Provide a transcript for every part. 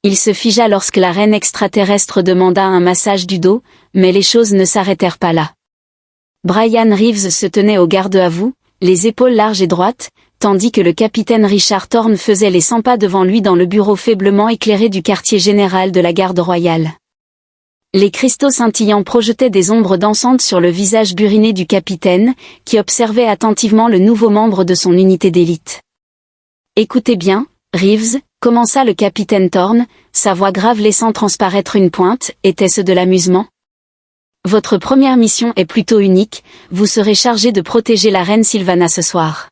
Il se figea lorsque la reine extraterrestre demanda un massage du dos, mais les choses ne s'arrêtèrent pas là. Brian Reeves se tenait au garde à vous, les épaules larges et droites, tandis que le capitaine Richard Thorne faisait les 100 pas devant lui dans le bureau faiblement éclairé du quartier général de la garde royale. Les cristaux scintillants projetaient des ombres dansantes sur le visage buriné du capitaine, qui observait attentivement le nouveau membre de son unité d'élite. « Écoutez bien, Reeves », commença le capitaine Thorne, sa voix grave laissant transparaître une pointe. « Était-ce de l'amusement ? Votre première mission est plutôt unique, vous serez chargé de protéger la reine Sylvana ce soir. »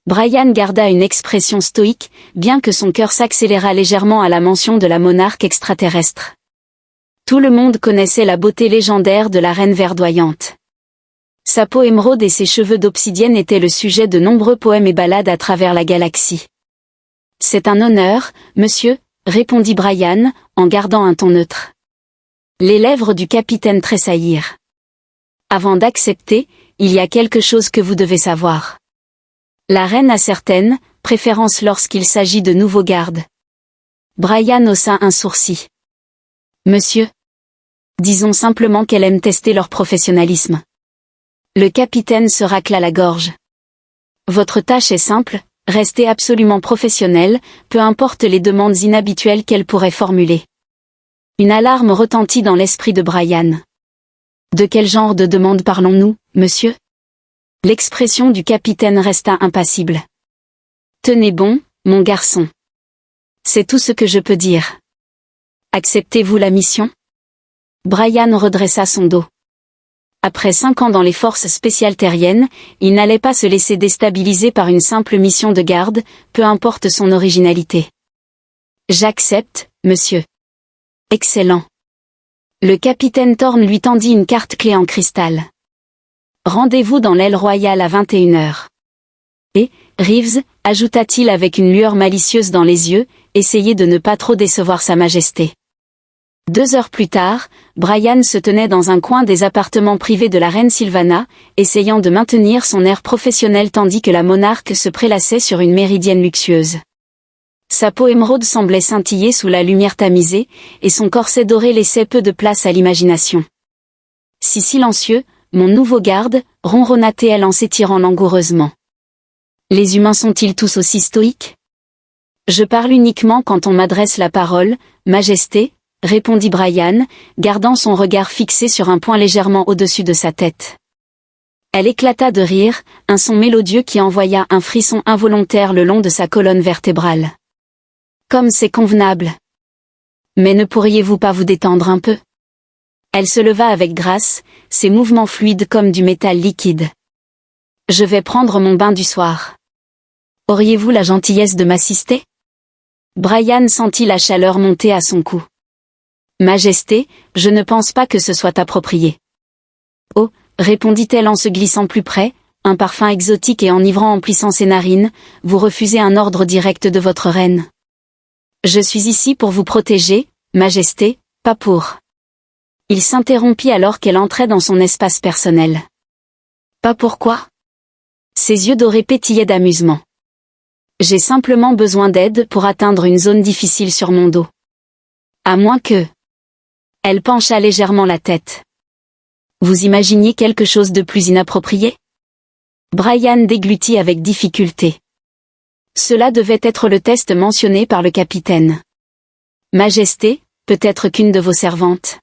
Brian garda une expression stoïque, bien que son cœur s'accéléra légèrement à la mention de la monarque extraterrestre. Tout le monde connaissait la beauté légendaire de la reine verdoyante. Sa peau émeraude et ses cheveux d'obsidienne étaient le sujet de nombreux poèmes et ballades à travers la galaxie. « C'est un honneur, monsieur », répondit Brian, en gardant un ton neutre. Les lèvres du capitaine tressaillirent. « Avant d'accepter, il y a quelque chose que vous devez savoir. La reine a certaines préférences lorsqu'il s'agit de nouveaux gardes. » Brian haussa un sourcil. « Monsieur. Disons simplement qu'elle aime tester leur professionnalisme. » Le capitaine se racla la gorge. « Votre tâche est simple, restez absolument professionnel, peu importe les demandes inhabituelles qu'elle pourrait formuler. » Une alarme retentit dans l'esprit de Brian. « De quel genre de demande parlons-nous, monsieur ?» L'expression du capitaine resta impassible. « Tenez bon, mon garçon. C'est tout ce que je peux dire. Acceptez-vous la mission ?» Brian redressa son dos. Après 5 ans dans les forces spéciales terriennes, il n'allait pas se laisser déstabiliser par une simple mission de garde, peu importe son originalité. « J'accepte, monsieur. » « Excellent. » Le capitaine Thorne lui tendit une carte clé en cristal. « Rendez-vous dans l'aile royale à 21h. Et, Reeves, ajouta-t-il avec une lueur malicieuse dans les yeux, essayez de ne pas trop décevoir Sa Majesté. » 2 heures plus tard, Brian se tenait dans un coin des appartements privés de la reine Sylvana, essayant de maintenir son air professionnel tandis que la monarque se prélassait sur une méridienne luxueuse. Sa peau émeraude semblait scintiller sous la lumière tamisée, et son corset doré laissait peu de place à l'imagination. « Si silencieux, mon nouveau garde, » ronronna-t-elle en s'étirant langoureusement. « Les humains sont-ils tous aussi stoïques ? » « Je parle uniquement quand on m'adresse la parole, Majesté, » répondit Brian, gardant son regard fixé sur un point légèrement au-dessus de sa tête. Elle éclata de rire, un son mélodieux qui envoya un frisson involontaire le long de sa colonne vertébrale. « Comme c'est convenable. Mais ne pourriez-vous pas vous détendre un peu ?» Elle se leva avec grâce, ses mouvements fluides comme du métal liquide. « Je vais prendre mon bain du soir. Auriez-vous la gentillesse de m'assister ?» Brian sentit la chaleur monter à son cou. « Majesté, je ne pense pas que ce soit approprié. »« Oh » répondit-elle en se glissant plus près, un parfum exotique et enivrant emplissant ses narines, « vous refusez un ordre direct de votre reine. »« Je suis ici pour vous protéger, Majesté, pas pour... » Il s'interrompit alors qu'elle entrait dans son espace personnel. « Pas pourquoi ?» Ses yeux dorés pétillaient d'amusement. « J'ai simplement besoin d'aide pour atteindre une zone difficile sur mon dos. À moins que... » Elle pencha légèrement la tête. « Vous imaginiez quelque chose de plus inapproprié ?» Brian déglutit avec difficulté. Cela devait être le test mentionné par le capitaine. « Majesté, peut-être qu'une de vos servantes. »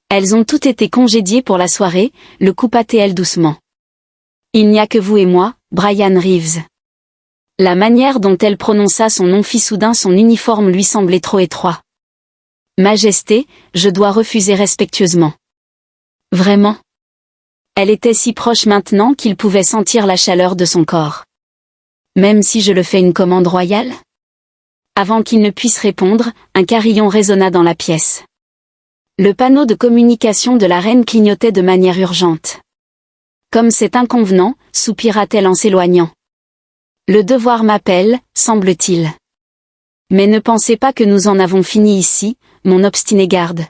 Elles ont toutes été congédiées pour la soirée, le coupa-t-elle doucement. « Il n'y a que vous et moi, Brian Reeves. » La manière dont elle prononça son nom fit soudain son uniforme lui sembler trop étroit. « Majesté, je dois refuser respectueusement. » Vraiment ? Elle était si proche maintenant qu'il pouvait sentir la chaleur de son corps. « Même si je le fais une commande royale ?» Avant qu'il ne puisse répondre, un carillon résonna dans la pièce. Le panneau de communication de la reine clignotait de manière urgente. « Comme c'est inconvenant, » soupira-t-elle en s'éloignant. « Le devoir m'appelle, semble-t-il. Mais ne pensez pas que nous en avons fini ici, mon obstiné garde. »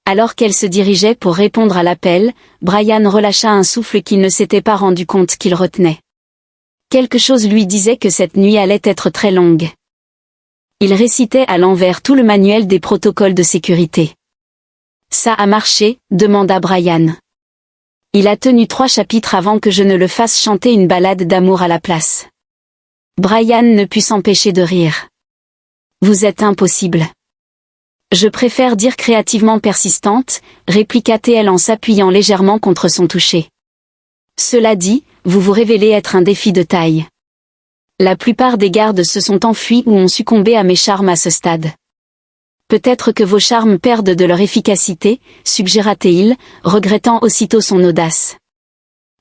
Alors qu'elle se dirigeait pour répondre à l'appel, Brian relâcha un souffle qu'il ne s'était pas rendu compte qu'il retenait. Quelque chose lui disait que cette nuit allait être très longue. Il récitait à l'envers tout le manuel des protocoles de sécurité. Ça a marché, demanda Brian. Il a tenu 3 chapitres avant que je ne le fasse chanter une ballade d'amour à la place. Brian ne put s'empêcher de rire. Vous êtes impossible. Je préfère dire créativement persistante, répliqua-t-elle en s'appuyant légèrement contre son toucher. Cela dit, vous vous révélez être un défi de taille. La plupart des gardes se sont enfuis ou ont succombé à mes charmes à ce stade. Peut-être que vos charmes perdent de leur efficacité, suggéra-t-il, regrettant aussitôt son audace.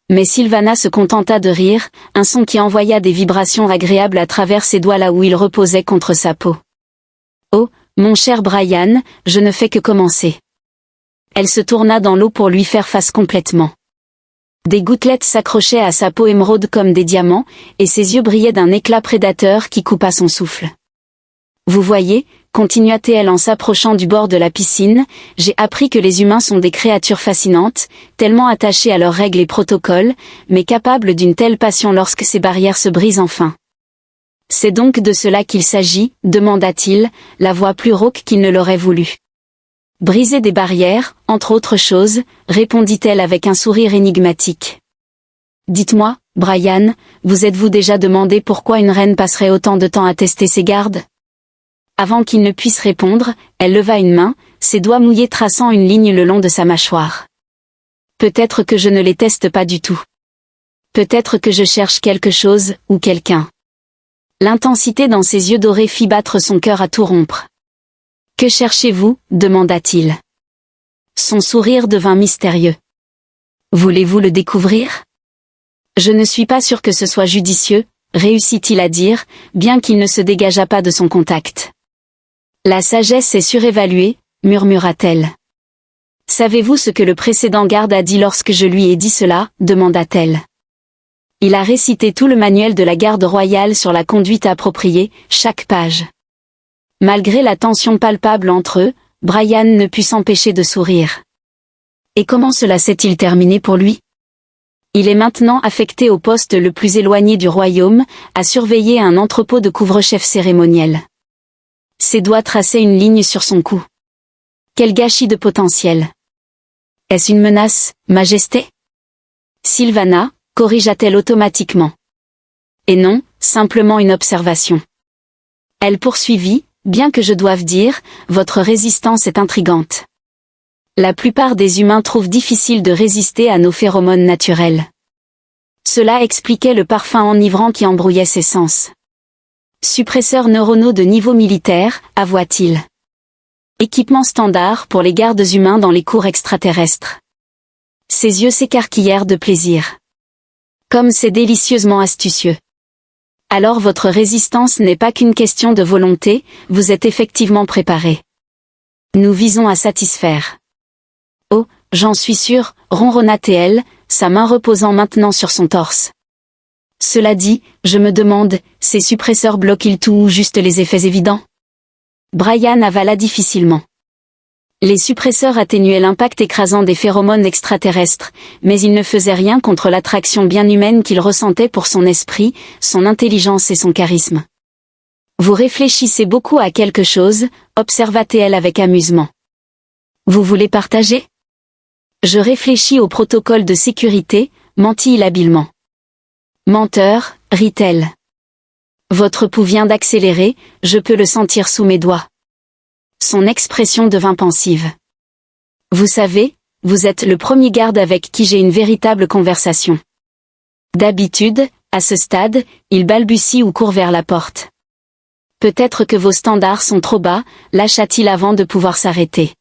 Mais Sylvana se contenta de rire, un son qui envoya des vibrations agréables à travers ses doigts là où il reposait contre sa peau. Oh, mon cher Brian, je ne fais que commencer. Elle se tourna dans l'eau pour lui faire face complètement. Des gouttelettes s'accrochaient à sa peau émeraude comme des diamants, et ses yeux brillaient d'un éclat prédateur qui coupa son souffle. Vous voyez, continua-t-elle en s'approchant du bord de la piscine, j'ai appris que les humains sont des créatures fascinantes, tellement attachées à leurs règles et protocoles, mais capables d'une telle passion lorsque ces barrières se brisent enfin. C'est donc de cela qu'il s'agit, demanda-t-il, la voix plus rauque qu'il ne l'aurait voulu. Briser des barrières, entre autres choses, répondit-elle avec un sourire énigmatique. Dites-moi, Brian, vous êtes-vous déjà demandé pourquoi une reine passerait autant de temps à tester ses gardes? Avant qu'il ne puisse répondre, elle leva une main, ses doigts mouillés traçant une ligne le long de sa mâchoire. Peut-être que je ne les teste pas du tout. Peut-être que je cherche quelque chose, ou quelqu'un. L'intensité dans ses yeux dorés fit battre son cœur à tout rompre. Que cherchez-vous? Demanda-t-il. Son sourire devint mystérieux. Voulez-vous le découvrir? Je ne suis pas sûr que ce soit judicieux, réussit-il à dire, bien qu'il ne se dégageât pas de son contact. La sagesse est surévaluée, murmura-t-elle. Savez-vous ce que le précédent garde a dit lorsque je lui ai dit cela? Demanda-t-elle. Il a récité tout le manuel de la garde royale sur la conduite appropriée, chaque page. Malgré la tension palpable entre eux, Brian ne put s'empêcher de sourire. Et comment cela s'est-il terminé pour lui? Il est maintenant affecté au poste le plus éloigné du royaume, à surveiller un entrepôt de couvre-chef cérémoniel. Ses doigts traçaient une ligne sur son cou. Quel gâchis de potentiel! Est-ce une menace, Majesté? Sylvana, corrigea-t-elle automatiquement. Et non, simplement une observation. Elle poursuivit, bien que je doive dire, votre résistance est intrigante. La plupart des humains trouvent difficile de résister à nos phéromones naturels. Cela expliquait le parfum enivrant qui embrouillait ses sens. Suppresseurs neuronaux de niveau militaire, avoua-t-il. Équipement standard pour les gardes humains dans les cours extraterrestres. Ses yeux s'écarquillèrent de plaisir. Comme c'est délicieusement astucieux. Alors votre résistance n'est pas qu'une question de volonté, vous êtes effectivement préparé. Nous visons à satisfaire. Oh, j'en suis sûre, ronronna-t-elle, sa main reposant maintenant sur son torse. Cela dit, je me demande, ces suppresseurs bloquent-ils tout ou juste les effets évidents? Brian avala difficilement. Les suppresseurs atténuaient l'impact écrasant des phéromones extraterrestres, mais ils ne faisaient rien contre l'attraction bien humaine qu'il ressentait pour son esprit, son intelligence et son charisme. Vous réfléchissez beaucoup à quelque chose, observa-t-elle avec amusement. Vous voulez partager? Je réfléchis au protocole de sécurité, mentit-il habilement. Menteur, rit-elle. Votre pouls vient d'accélérer, je peux le sentir sous mes doigts. Son expression devint pensive. Vous savez, vous êtes le premier garde avec qui j'ai une véritable conversation. D'habitude, à ce stade, il balbutie ou court vers la porte. Peut-être que vos standards sont trop bas, lâcha-t-il avant de pouvoir s'arrêter.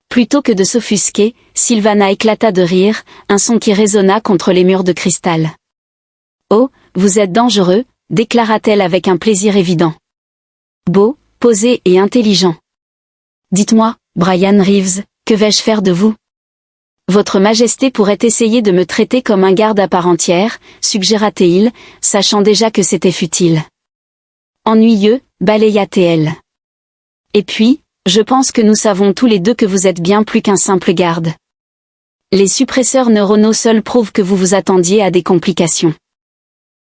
Plutôt que de s'offusquer, Sylvana éclata de rire, un son qui résonna contre les murs de cristal. Oh, vous êtes dangereux, déclara-t-elle avec un plaisir évident. Beau, posé et intelligent. Dites-moi, Brian Reeves, que vais-je faire de vous? Votre Majesté pourrait essayer de me traiter comme un garde à part entière, suggéra-t-il, sachant déjà que c'était futile. Ennuyeux, balaya-t-elle. Et puis, je pense que nous savons tous les deux que vous êtes bien plus qu'un simple garde. Les suppresseurs neuronaux seuls prouvent que vous vous attendiez à des complications.